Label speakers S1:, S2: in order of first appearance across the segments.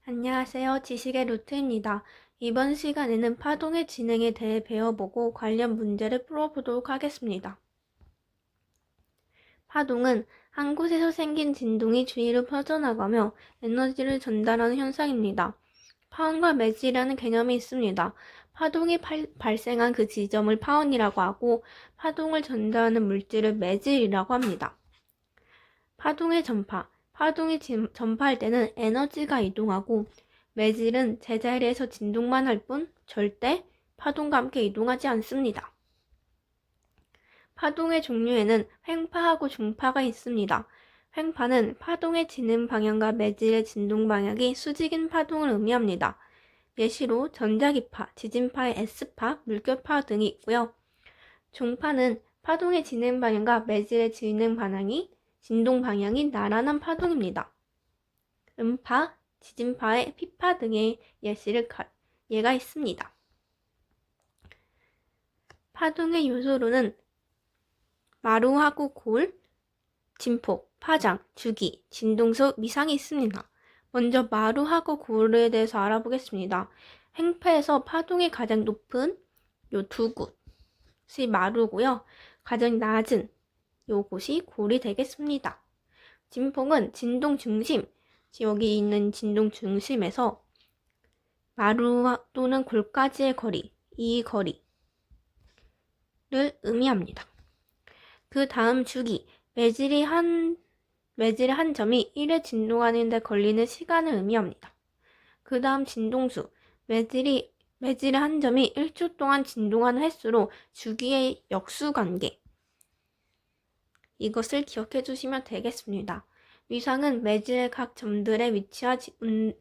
S1: 안녕하세요. 지식의 루트입니다. 이번 시간에는 파동의 진행에 대해 배워보고 관련 문제를 풀어보도록 하겠습니다. 파동은 한 곳에서 생긴 진동이 주위로 퍼져나가며 에너지를 전달하는 현상입니다. 파원과 매질이라는 개념이 있습니다. 파동이 발생한 그 지점을 파원이라고 하고 파동을 전달하는 물질을 매질이라고 합니다. 파동의 전파. 파동이 전파할 때는 에너지가 이동하고 매질은 제자리에서 진동만 할 뿐 절대 파동과 함께 이동하지 않습니다. 파동의 종류에는 횡파하고 중파가 있습니다. 횡파는 파동의 지는 방향과 매질의 진동 방향이 수직인 파동을 의미합니다. 예시로 전자기파, 지진파의 S파, 물결파 등이 있고요. 중파는 파동의 진행 방향과 매질의 진동 방향이 나란한 파동입니다. 음파, 지진파의 P파 등의 예가 있습니다. 파동의 요소로는 마루하고 골, 진폭, 파장, 주기, 진동수, 미상이 있습니다. 먼저 마루하고 골에 대해서 알아보겠습니다. 횡파에서 파동이 가장 높은 요 두 곳이 마루고요. 가장 낮은 요곳이 골이 되겠습니다. 진폭은 진동 중심, 여기 있는 진동 중심에서 마루 또는 골까지의 거리, 이 거리를 의미합니다. 그 다음 주기, 매질의 한 점이 1회 진동하는 데 걸리는 시간을 의미합니다. 그 다음 진동수, 매질의 한 점이 1초 동안 진동하는 횟수로 주기의 역수관계, 이것을 기억해 주시면 되겠습니다. 위상은 매질의 각 점들의 위치와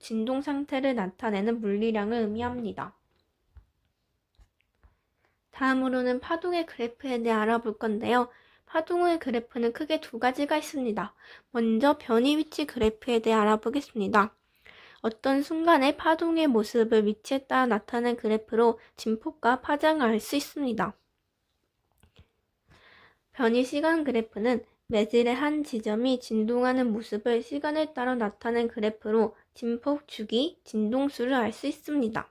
S1: 진동 상태를 나타내는 물리량을 의미합니다. 다음으로는 파동의 그래프에 대해 알아볼 건데요. 파동의 그래프는 크게 두 가지가 있습니다. 먼저 변이 위치 그래프에 대해 알아보겠습니다. 어떤 순간의 파동의 모습을 위치에 따라 나타낸 그래프로 진폭과 파장을 알 수 있습니다. 변이 시간 그래프는 매질의 한 지점이 진동하는 모습을 시간에 따라 나타낸 그래프로 진폭, 주기, 진동수를 알 수 있습니다.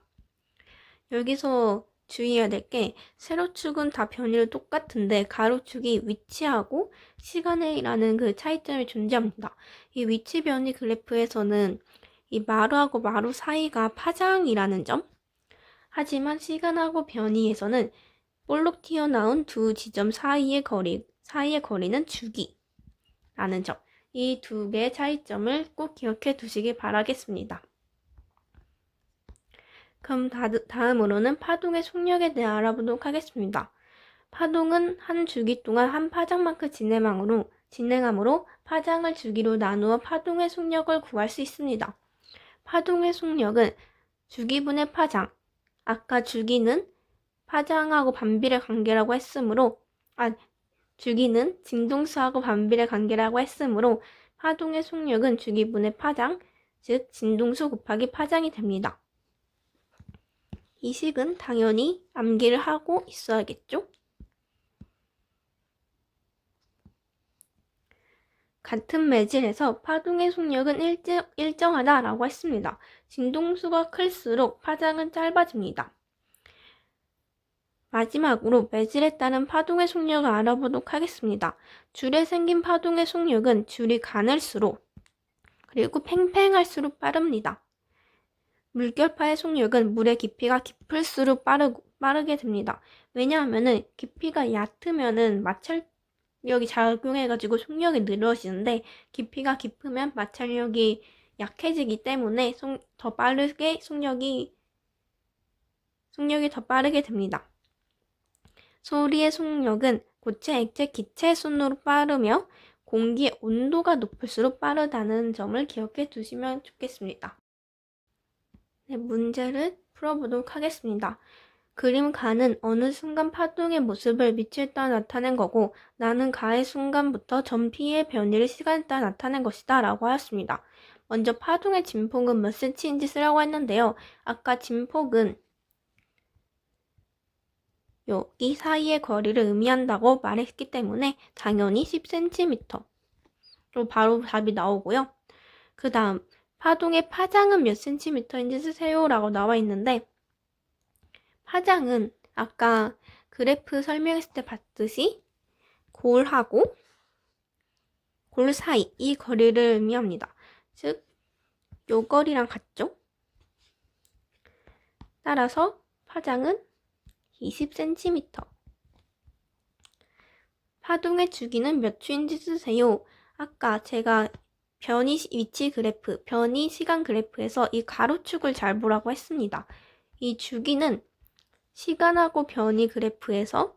S1: 여기서 주의해야 될 게 세로축은 다 변이를 똑같은데 가로축이 위치하고 시간이라는 그 차이점이 존재합니다. 이 위치 변이 그래프에서는 이 마루하고 마루 사이가 파장이라는 점, 하지만 시간하고 변이에서는 볼록 튀어나온 두 지점 사이의 거리는 주기라는 점, 이 두 개의 차이점을 꼭 기억해 두시기 바라겠습니다. 그럼 다음으로는 파동의 속력에 대해 알아보도록 하겠습니다. 파동은 한 주기 동안 한 파장만큼 진행하므로 파장을 주기로 나누어 파동의 속력을 구할 수 있습니다. 파동의 속력은 주기분의 파장, 아까 주기는 파장하고 반비례 관계라고 했으므로 주기는 진동수하고 반비례 관계라고 했으므로 파동의 속력은 주기분의 파장, 즉 진동수 곱하기 파장이 됩니다. 이 식은 당연히 암기를 하고 있어야겠죠? 같은 매질에서 파동의 속력은 일정하다라고 했습니다. 진동수가 클수록 파장은 짧아집니다. 마지막으로 매질에 따른 파동의 속력을 알아보도록 하겠습니다. 줄에 생긴 파동의 속력은 줄이 가늘수록 그리고 팽팽할수록 빠릅니다. 물결파의 속력은 물의 깊이가 깊을수록 빠르게 됩니다. 왜냐하면 깊이가 얕으면 마찰력이 작용해가지고 속력이 늘어지는데 깊이가 깊으면 마찰력이 약해지기 때문에 속력이 더 빠르게 됩니다. 소리의 속력은 고체, 액체, 기체 순으로 빠르며 공기의 온도가 높을수록 빠르다는 점을 기억해 두시면 좋겠습니다. 네, 문제를 풀어보도록 하겠습니다. 그림 가는 어느 순간 파동의 모습을 밑에 따라 나타낸 거고 나는 가의 순간부터 점 P의 변이를 시간에 따라 나타낸 것이다 라고 하였습니다. 먼저 파동의 진폭은 몇 cm인지 쓰라고 했는데요. 아까 진폭은 여기 사이의 거리를 의미한다고 말했기 때문에 당연히 10cm로 바로 답이 나오고요. 그 다음 파동의 파장은 몇 센티미터인지 쓰세요 라고 나와 있는데, 파장은 아까 그래프 설명했을 때 봤듯이 골하고 골 사이 이 거리를 의미합니다. 즉, 요 거리랑 같죠? 따라서 파장은 20cm. 파동의 주기는 몇 초인지 쓰세요. 아까 제가 변이 위치 그래프, 변이 시간 그래프에서 이 가로축을 잘 보라고 했습니다. 이 주기는 시간하고 변이 그래프에서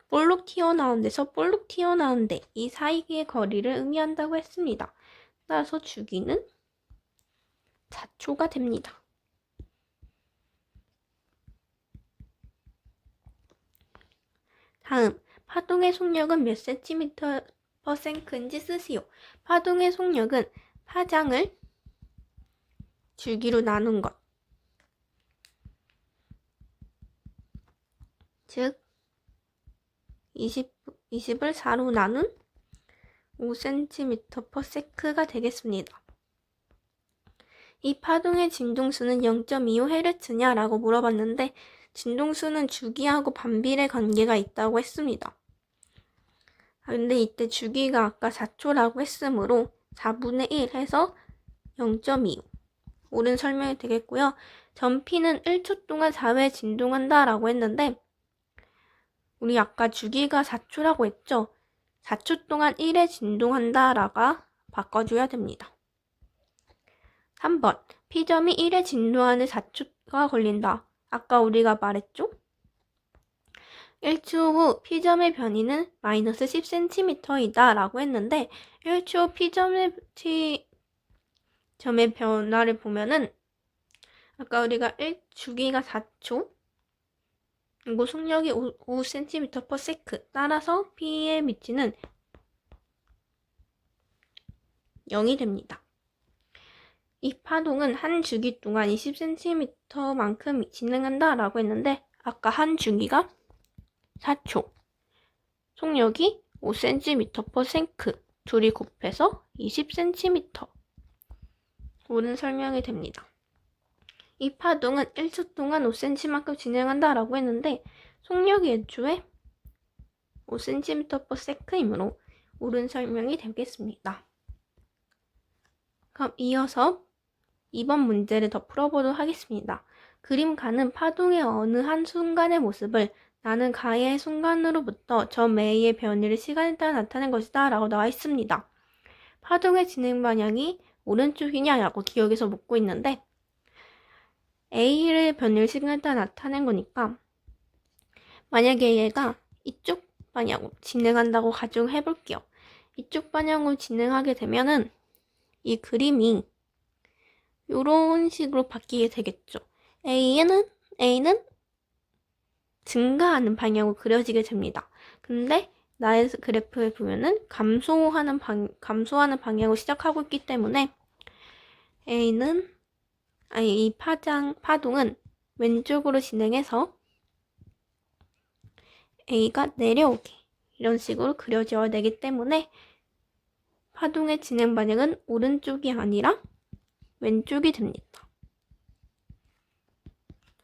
S1: 볼록 튀어나온 데서 볼록 튀어나온 데 이 사이의 거리를 의미한다고 했습니다. 따라서 주기는 4초가 됩니다. 다음, 파동의 속력은 몇 센티미터 퍼 생크인지 쓰시오. 파동의 속력은 파장을 주기로 나눈 것. 즉, 20을 4로 나눈 5cm per sec가 되겠습니다. 이 파동의 진동수는 0.25Hz냐 라고 물어봤는데, 진동수는 주기하고 반비례 관계가 있다고 했습니다. 근데 이때 주기가 아까 4초라고 했으므로 4분의 1 해서 0.25. 옳은 설명이 되겠고요. 전피는 1초 동안 4회 진동한다 라고 했는데, 우리 아까 주기가 4초라고 했죠? 4초 동안 1회 진동한다 라가 바꿔줘야 됩니다. 3번, P점이 1회 진동하는 4초가 걸린다. 아까 우리가 말했죠? 1초 후 P점의 변이는 마이너스 10cm이다 라고 했는데, 1초 후 P점의 변화를 보면은 아까 우리가 주기가 4초, 그리고 속력이 5cm per sec, 따라서 P에 미치는 0이 됩니다. 이 파동은 한 주기 동안 20cm만큼 진행한다 라고 했는데, 아까 한 주기가 4초, 속력이 5cm per sec, 둘이 곱해서 20cm. 옳은 설명이 됩니다. 이 파동은 1초 동안 5cm만큼 진행한다 라고 했는데, 속력이 애초에 5cm per sec이므로 옳은 설명이 되겠습니다. 그럼 이어서 2번 문제를 더 풀어보도록 하겠습니다. 그림가는 파동의 어느 한 순간의 모습을 나는 가의 순간으로부터 점 A의 변이를 시간에 따라 나타낸 것이다 라고 나와 있습니다. 파동의 진행 방향이 오른쪽이냐 라고 기억에서 묻고 있는데, A의 변이를 시간에 따라 나타낸 거니까 만약에 얘가 이쪽 방향으로 진행한다고 가정해 볼게요. 이쪽 방향으로 진행하게 되면은 이 그림이 이런 식으로 바뀌게 되겠죠. A는 증가하는 방향으로 그려지게 됩니다. 근데 나의 그래프에 보면은 감소하는 방향으로 시작하고 있기 때문에 이 파동은 왼쪽으로 진행해서 A가 내려오게 이런 식으로 그려져야 되기 때문에 파동의 진행 방향은 오른쪽이 아니라 왼쪽이 됩니다.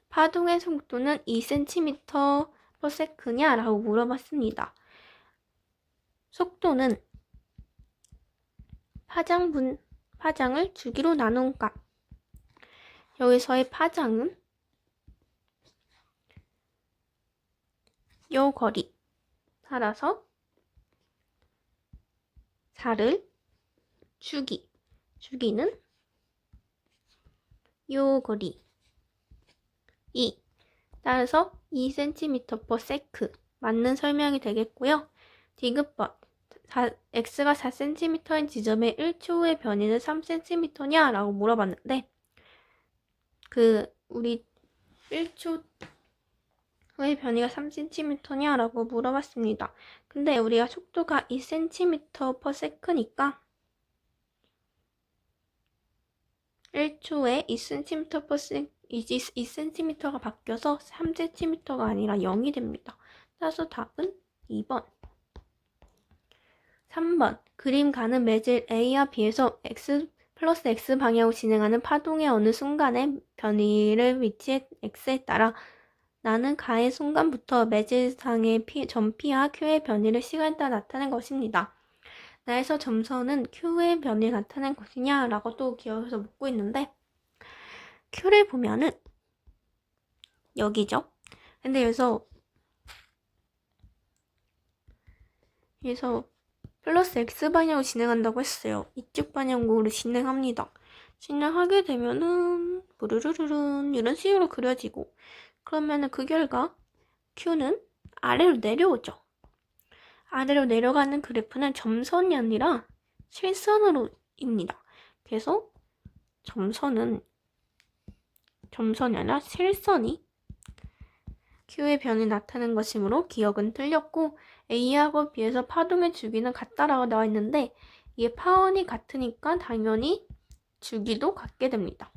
S1: 파동의 속도는 2cm per sec냐 라고 물어봤습니다. 속도는 파장을 주기로 나눈 값. 여기서의 파장은 요 거리. 따라서 4를 주기는 요 거리 2. 따라서 2cm per sec 맞는 설명이 되겠고요. 디귿번 x가 4cm인 지점에 1초 후의 변이는 3cm냐 라고 물어봤는데, 우리 1초 후의 변이가 3cm냐 라고 물어봤습니다. 근데 우리가 속도가 2cm per sec니까 1초에 2cm가 바뀌어서 3cm가 아니라 0이 됩니다. 따라서 답은 2번. 3번, 그림 가는 매질 A와 B에서 x 플러스 x방향으로 진행하는 파동의 어느 순간에 변이를 위치의 x에 따라 나는 가의 순간부터 매질상의 점P와 Q의 변이를 시간에 따라 나타낸 것입니다. 나에서 점선은 Q의 변이를 나타낸 것이냐 라고 또 기억해서 묻고 있는데 Q를 보면은 여기죠. 근데 여기서 플러스 x방향으로 진행한다고 했어요. 이쪽 방향으로 진행합니다. 진행하게 되면은 부르르르른 이런 식으로 그려지고 그러면은 그 결과 Q는 아래로 내려오죠. 아래로 내려가는 그래프는 점선이 아니라 실선으로입니다. 그래서 점선이 아니라 실선이 Q의 변이 나타낸 것이므로 기억은 틀렸고 A하고 B에서 파동의 주기는 같다라고 나와 있는데 이게 파원이 같으니까 당연히 주기도 같게 됩니다.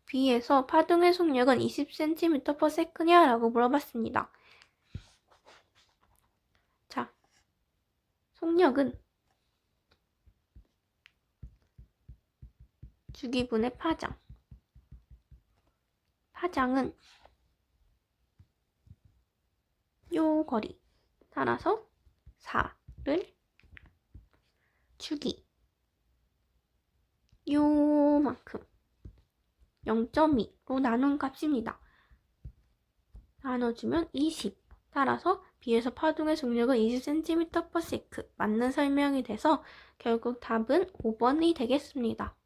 S1: B에서 파동의 속력은 20cm/s냐 라고 물어봤습니다. 자, 속력은 주기분의 파장. 파장은 요 거리 따라서 4를 주기 요만큼 0.2로 나눈 값입니다. 나눠주면 20 따라서 B에서 파동의 속력은 20cm/s 맞는 설명이 돼서 결국 답은 5번이 되겠습니다.